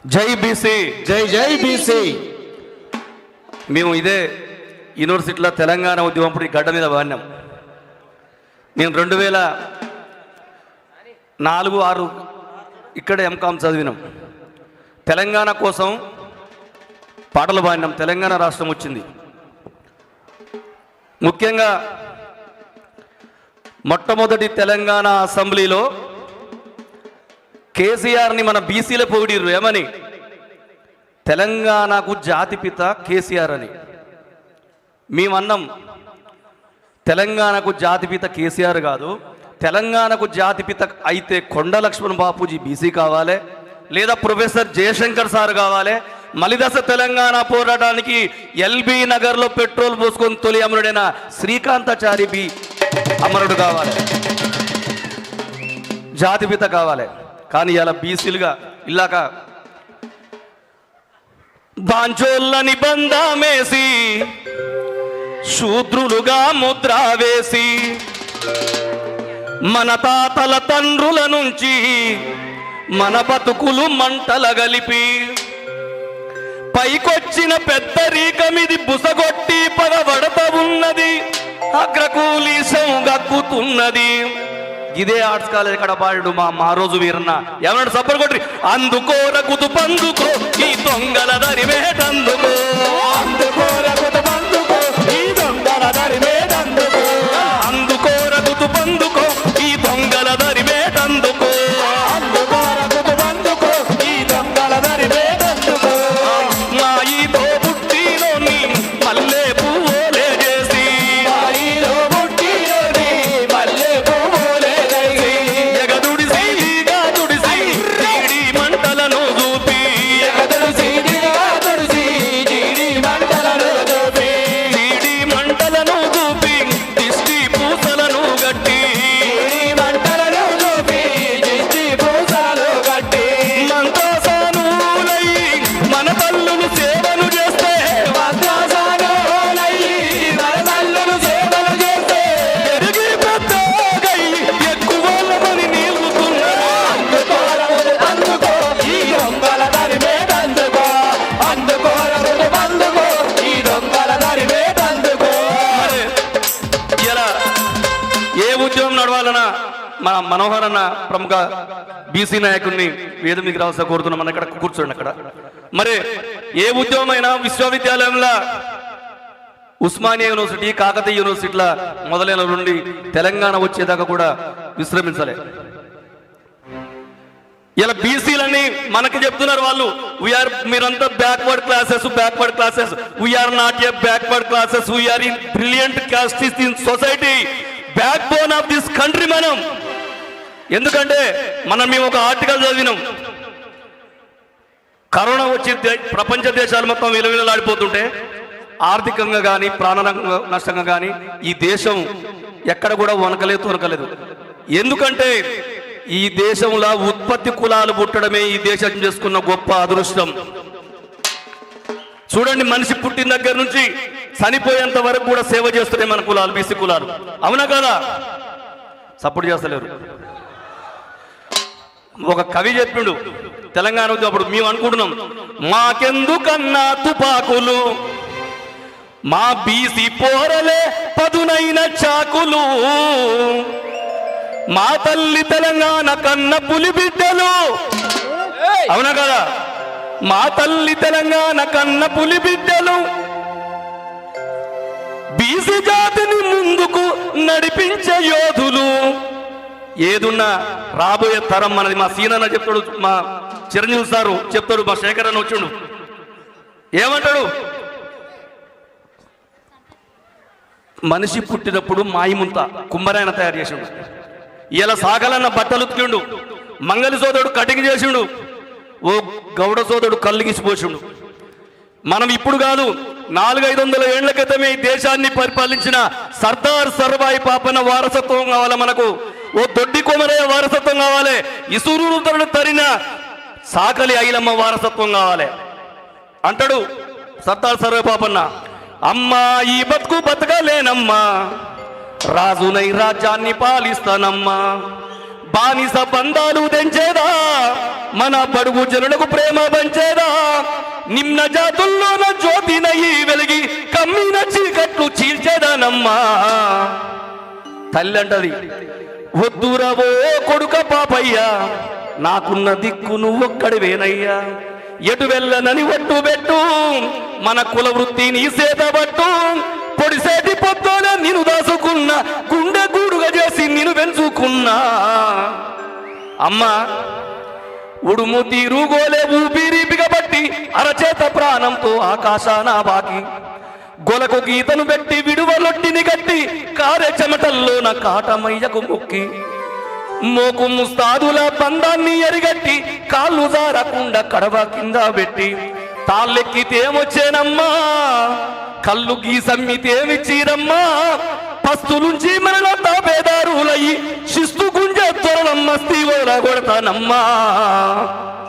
జై బీసీ, జై జై బీసీ. మేము ఇదే యూనివర్సిటీలో తెలంగాణ ఉద్యమం ఈ గడ్డ మీద వాడినాం. మేము 2004-06 ఇక్కడ ఎంకామ్ చదివినాం. తెలంగాణ కోసం పాటలు పాడినాం. తెలంగాణ రాష్ట్రం వచ్చింది. ముఖ్యంగా మొట్టమొదటి తెలంగాణ అసెంబ్లీలో కేసీఆర్ని మన బీసీలో పొగిడిర్రు. ఏమని? తెలంగాణకు జాతిపిత కేసీఆర్ అని. మేమన్నాం తెలంగాణకు జాతిపిత కేసీఆర్ కాదు, తెలంగాణకు జాతిపిత అయితే కొండ లక్ష్మణ్ బాపూజీ బీసీ కావాలి, లేదా ప్రొఫెసర్ జయశంకర్ సార్ కావాలి. మలిదశ తెలంగాణ పోరాటానికి ఎల్బీ నగర్లో పెట్రోల్ పోసుకొని తొలి అమరుడైన శ్రీకాంతాచారి బి అమరుడు కావాలి, జాతిపిత కావాలి. కానీ ఇలా బీసీలుగా ఇలాక బాంచోళ్ళ నిబంధమేసి శూద్రులుగా ముద్ర వేసి మన తాతల తండ్రుల నుంచి మన బతుకులు మంటల గలిపి పైకొచ్చిన పెద్దరీకమిది బుసగొట్టి పగబడత ఉన్నది, అగ్రకూలీసం గక్కుతున్నది. ఇదే ఆర్ట్స్ కాలేజ్ కడపాడు మా రోజు వీరన్న ఏమన్నాడు? సబ్బర్ కొట్టి అందుకోర కుతు పందుకో ఈ దొంగల దరివేటందుకో, అందుకోర కుతు పందుకో ఈ దొంగల దరివేటందుకో, అందుకోర కుతు పందుకో ఈ దొంగల దరివేటందుకో, అందుకోర కుతు పందుకో ఈ దొంగల దరివేటందుకో. మా ఈతో పుట్టిలోని మల్లె పువ్వులే చేసి, మాయిలో పుట్టిలోని మల్లె పువ్వులే దైసి, ఎగదుడిసి తుడిసి జీడి మంటలను చూపి, ఎగదుడు సీడిగా తుడిసి జీడి మంటలను చూపి, జీడి మంటలను చూపి దిష్టి పూసలను గట్టి, జీడి మంటలను చూపి దిష్టి పూసలు కట్టి, మంత్రసానులై మన తల్లులు సేవలు చేస్తే, వద్దాసానోలై వరదల్లులు సేవలు చేస్తే, పెరిగి పెద్దగై ఎక్కువలమని నిలుపుతున్నారు. అందుకోరములు అందుకో ఈ దొంగల దరివేటందుకో, అందుకోరములు అందుకో ఈ దొంగల దరివేటందుకో. మరి ఇలా ఏ ఉద్యమం నడవాలన్నా మన మనోహర్ అన్న ప్రముఖ బీసీ నాయకుడిని వేద మీకు రావాల్సి కోరుతున్నాం. మన ఇక్కడ కూర్చోండి. అక్కడ మరి ఏ ఉద్యమం అయినా విశ్వవిద్యాలయంలో ఉస్మానియా యూనివర్సిటీ, కాకతీయ యూనివర్సిటీల మొదలైన నుండి తెలంగాణ వచ్చేదాకా కూడా విశ్రమించాలి. ఇలా బీసీలని మనకి చెప్తున్నారు వాళ్ళు, వీఆర్ మీరంతా backward classes, we are not a backward classes, we are in brilliant castes in society, back bone of this country. మనం ఎందుకంటే మేము ఒక ఆర్టికల్ చదివినాం. కరోనా వచ్చి ప్రపంచ దేశాలు మొత్తం విలవిలలాడిపోతుంటే ఆర్థికంగా కానీ ప్రాణ నష్టంగా కానీ ఈ దేశం ఎక్కడ కూడా వనకలేదు. ఎందుకంటే ఈ దేశంలో ఉత్పత్తి కులాలు పుట్టడమే ఈ దేశం చేసుకున్న గొప్ప అదృష్టం. చూడండి, మనిషి పుట్టిన దగ్గర నుంచి చనిపోయేంత వరకు కూడా సేవ చేస్తున్నాయి మన కులాలు, బీసీ కులాలు. అవునా కదా? సపోర్ట్ చేస్తలేరు. ఒక కవి చెప్పిండు తెలంగాణ అప్పుడు, మేము అనుకుంటున్నాం మాకెందుకన్నా తుపాకులు, మా బీసీ పోరలే పదునైన చాకులు, మా తల్లి తెలంగాణ కన్న పులి బిడ్డలు. అవునా కదా? మా తల్లి తెలంగాణ కన్న పులి బిడ్డలు, బీసీ జాతిని ముందుకు నడిపించే యోధులు. ఏదున్నా రాబోయే తరం మనది. మా సీనన్న చెప్తాడు, మా చిరంజీవి సారు చెప్తాడు, మా శేఖర్ అన్న వచ్చిండు ఏమంటాడు? మనిషి పుట్టినప్పుడు మాయిముంత కుమ్మరాయన తయారు చేసిండు. ఇలా సాగలన్న బట్టలు ఉతికిండు, మంగళి సోదరుడు కటింగ్ చేసిండు, ఓ గౌడ సోదరుడు కళ్ళు గీసిపోసిండు. మనం ఇప్పుడు కాదు, 400-500 ఏళ్ల క్రితమే ఈ దేశాన్ని పరిపాలించిన సర్దార్ సర్వాయి పాపన వారసత్వం కావాలి మనకు. ఓ దొడ్డి కొమరయ్య వారసత్వం కావాలి. ఇసురుడు తరిన సాకలి ఐలమ్మ వారసత్వం కావాలి అంటాడు సర్దార్ సర్వాయి పాపన్న. అమ్మా ఈ బతుకు బతకలేనమ్మా, రాజునై రాజ్యాన్ని పాలిస్తానమ్మా, బానిస బంధాలు తెంచేదా మన బడుగు జనులకు ప్రేమ పంచేదా నిమ్న జాతుల్లోన జ్యోతినయి వెలిగి కమ్మిన చీకట్లు చీల్చేదానమ్మా తల్లి అంటది వద్దురవో కొడుక పాపయ్యా నాకున్న దిక్కు నువ్వొక్కడివేనయ్యా ఎటు వెళ్ళనని ఒట్టు పెట్టు మన కుల వృత్తిని సేతబట్టు పొడిసేటి పొద్దున నిన్ను దాసుకున్నా గుండె గూడుగా చేసి నిన్ను పెంచుకున్నా అమ్మా ఉడుము తీరుగోలే ఊపిరి బిగబట్టి అరచేత ప్రాణంతో ఆకాశాన బాకి గొలకు గీతను పెట్టి విడువలొట్టిని గట్టి కారే చెమటల్లోన కాటమయ్యకు మొక్కి మోకు ముస్తాదుల బంధాన్ని ఎరిగట్టి కాళ్ళు జారకుండా కడవ కింద పెట్టి తాళ్ళెక్కితేమొచ్చేనమ్మా కళ్ళు గీసమ్మితేమిచ్చిరమ్మా పస్తులుంచి మనలో తాపేదారులయ్యి శిస్తు గుంజ త్వరలం మస్తీ కొడతానమ్మా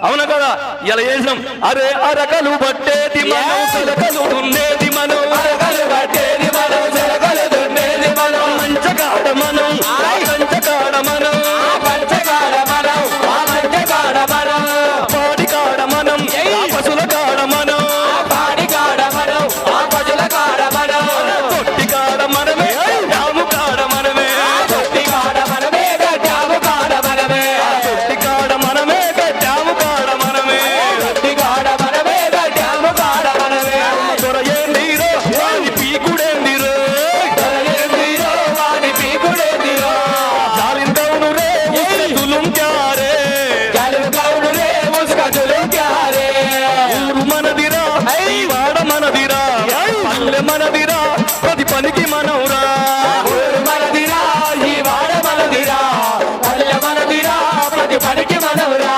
అవునా కదా ఇలా చేసినాం అరే అరకలు పట్టేది మనం సిలకలు దున్నేది మనం అరకలు పట్టేది మనం సిలకలు దున్నేది మనం మంచకాడ మనం కంచకాడ మనం పంచకాడ మనం మంచకాడ మనం పాడి కాడ మనం పశుల కాడ మనం పాడి కాడ మనం పశుల కాడ మనం తొట్టి కాడ మనమే డాము కాడ మనమే తొట్టి కాడ మనమే గడ్డాము కాడ మనమే తొట్టి కాడ మనమే డాము కాడ మనమే తొట్టి కాడ మనమే గడ్డాము కాడ మనమే దొరయేందిరో వాని పీకుడేందిరో దొరయేందిరో వాని పీకుడేందిరో జాలిందౌను రే తులుం క్యారే గలువు కౌలు రే ముసుకతులు క్యారే ఊరు మనదిరా ఈ వాడ మనదిరా పల్లె మనదిరా ప్రతి పనికి మనవురా ఊరు మనదిరా ఈ వాడ మనదిరా పల్లె మనదిరా ప్రతి పనికి మనవురా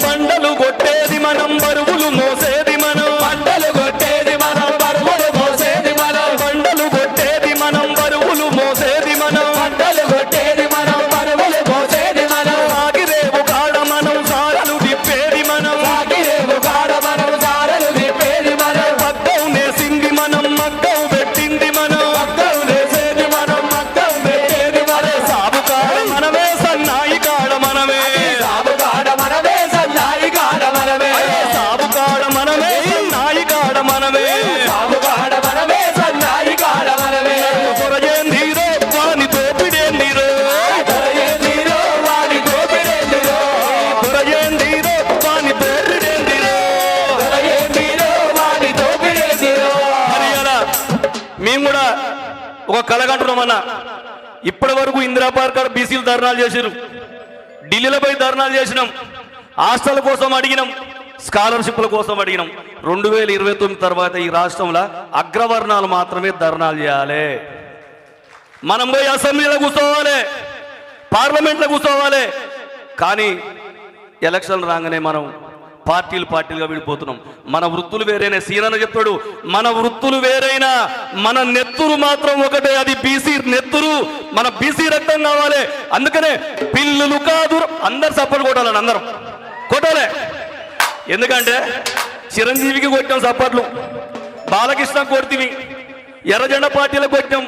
బండలు కొట్టేది మనం బరువులు మోసేది మనం పంటలు కొట్టేది మనం బరువులు మోసేది మనం బండలు కొట్టేది మనం బరువులు మోసేది మనం పంటలు కొట్టేది మనం బరువులు మోసేది మనం సాగిరేవు కాడ మనం సారలు తిప్పేది మనం సాగిరేవు కాడ మనం సారలు తిప్పేది మనం పగ్గం నేసింది మనం మగ్గం పెట్టింది మనం మగ్గం వేసేది మనం మగ్గం పెట్టేది మనం సాబు కాడ మనమే సన్నాయి కాడ మనమే సాగు కాడ మనమే సన్నాయి కాడ మనమే సాబు కాడ మనమే సన్నాయి కాడ మనమే సాగు కాడ మనమే సన్నాయి కాడ మనమే పొరజేందిరో వాని తోపిడేందిరో దొరయేందిరో వాడి దోపిడేందిరో పొరజేందిరో వాని తోపిడేందిరో దొరయేందిరో వాడి దోపిడేందిరో మరి అలా మేము కూడా ఒక కలగంటున్నామన్నా ఇప్పటి వరకు ఇందిరా పార్క్ కాడ బీసీలు ధర్నాలు చేశారు ఢిల్లీలో పోయి ధర్నాలు చేసినాం హాస్టల్ కోసం అడిగినాం స్కాలర్షిప్ల కోసం అడిగినాం 2029 తర్వాత ఈ రాష్ట్రంలో అగ్రవర్ణాలు మాత్రమే ధర్నాలు చేయాలి మనం పోయి అసెంబ్లీలో కూర్చోవాలి పార్లమెంట్లో కూర్చోవాలి కానీ ఎలక్షన్ రాగానే మనం పార్టీలుగా విడిపోతున్నాం మన వృత్తులు వేరేనే సీనన్న చెప్తాడు మన వృత్తులు వేరైనా మన నెత్తురు మాత్రం ఒకటే అది బీసీ నెత్తురు మన బీసీ రక్తం కావాలి అందుకనే పిల్లులు కాదు అందరు సపోర్ట్ కొట్టాలని అందరం కొట్టాలి ఎందుకంటే చిరంజీవికి కొట్టాం సపోర్ట్లు బాలకృష్ణ కొడుతీవి ఎర్రజెండా పార్టీలకు కొట్టాం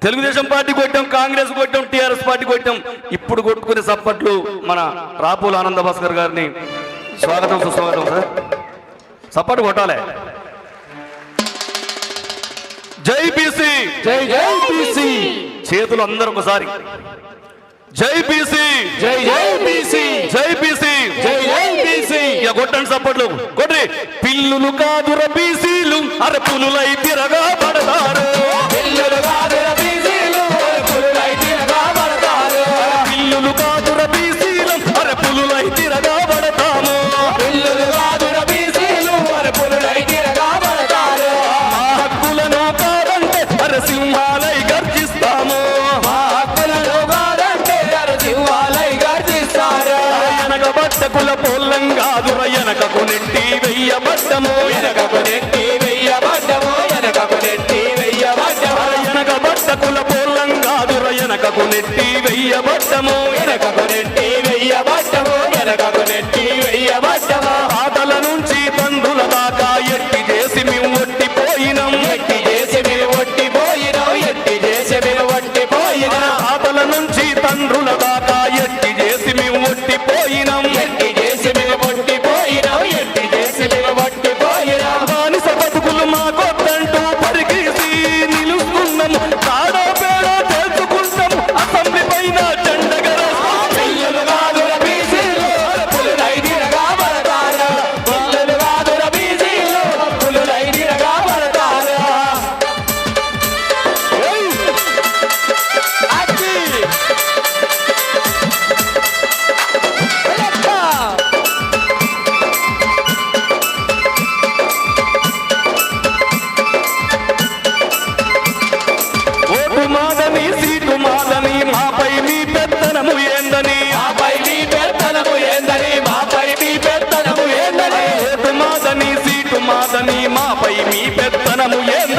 తెలుగుదేశం పార్టీ కొట్టాం కాంగ్రెస్ కొట్టాం టీఆర్ఎస్ పార్టీ కొట్టాం ఇప్పుడు కొట్టుకునే సప్పట్లు మన రాపోలు ఆనంద భాస్కర్ గారిని స్వాగతం సుస్వాగతం సార్ సపోర్ట్ కొట్టాలి జై బీసీ జై జై బీసీ చేతులు అందరూ ఒకసారి జై బీసీ జై జై బీసీ జై బీసీ జై జై బీసీ ఇక కొట్టండి సపోర్ట్లు కొట్టి పిల్లులు కాదుర బీసీలు అరపులులై తిరగా పడతారు పిల్లలు కాదుర బీసీలు పులులై తిరగా పడతారు పిల్లులు కాదుర బీసీలు అరపులులై తిరగా పడతాము పిల్లలు కాదుర బీసీలు పులులై తిరగా పడతారు మా హక్కులను కాదంటే అరసింహాలై గర్జిస్తాము మా హక్కులను కాదంటే సింహాలై గర్జిస్తారు వెనక బట్టకుల పొల్లం కాదుర వెనకకు నెట్టి వెయ్య వెయ్యబడ్డము వెనకకు నెట్టి వెయ్యబడ్డము వెనకకు నెట్టి వెయ్యబడ్డము తాతల నుంచి తండ్రుల దాకా ఎట్టి చేసి మేము ఒట్టిపోయినం ఎట్టి చేసి మీరు ఒట్టిపోయినాం ఎట్టి చేసి మీరు ఒట్టిపోయినా తాతల నుంచి తండ్రుల దాకా ఎట్టి చేసి మేము ఒట్టిపోయినం ఎట్టి చేసి మీరు ఒట్టిపోయినాం ఎట్టి చేసి మీరు ఒట్టిపోయినా బానిస బతుకులు మాకొద్దంటూ పరిగేసి నిలుస్తున్నాం తాడో పేడో తెలుసుకుంటాం అసెంబ్లీ పైన జెండగరేస్తాం పిల్లలు కాదుర బీసీలు పులులై తిరగా పడతారు పిల్లలు కాదుర బీసీలు పులులై తిరగా పడతారు అచ్చి ఓటు మాదని సీటు మాదని మాపై మీ పెత్తనము ఏందని మాపై మీ పెత్తనము ఏందని మాపై మీ పెత్తనము ఏందని ఓటు మాదని సీటు మాదని మాపై మీ పెత్తనము ఏందని